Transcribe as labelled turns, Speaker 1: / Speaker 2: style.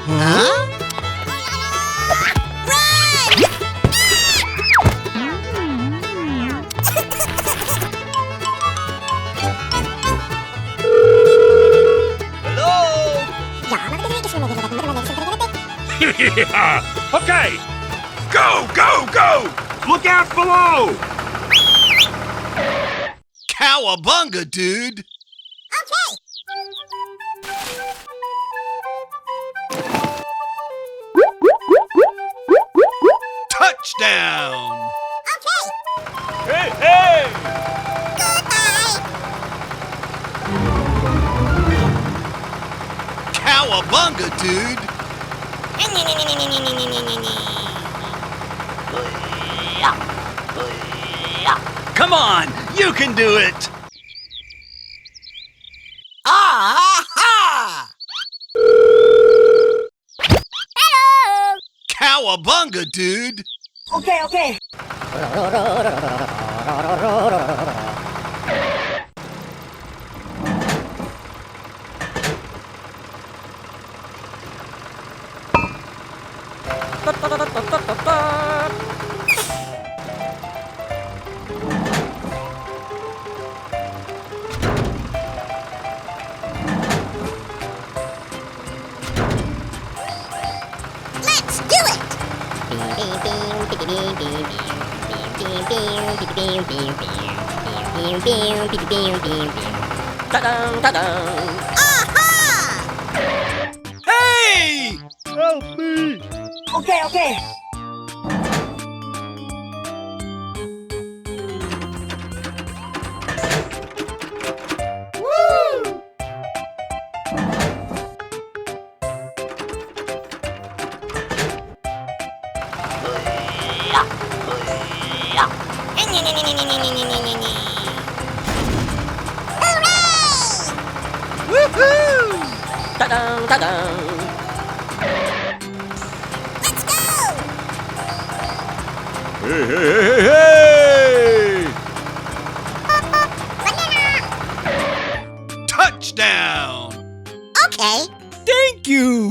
Speaker 1: Huh?
Speaker 2: Okay! Go, go, go! Look out below!
Speaker 1: Cowabunga, dude! Touchdown!
Speaker 2: Hey, hey!
Speaker 1: Cowabunga, dude!
Speaker 2: Come on, you can do it!
Speaker 1: Ah-ha! Cowabunga, dude!
Speaker 3: Okay.
Speaker 4: Let's do it! Aha!
Speaker 1: Hey!
Speaker 2: Help me!
Speaker 3: Okay.
Speaker 1: Woohoo!
Speaker 4: Let's go!
Speaker 2: Hey!
Speaker 4: Banana!
Speaker 1: Touchdown!
Speaker 4: Okay.
Speaker 1: Thank you!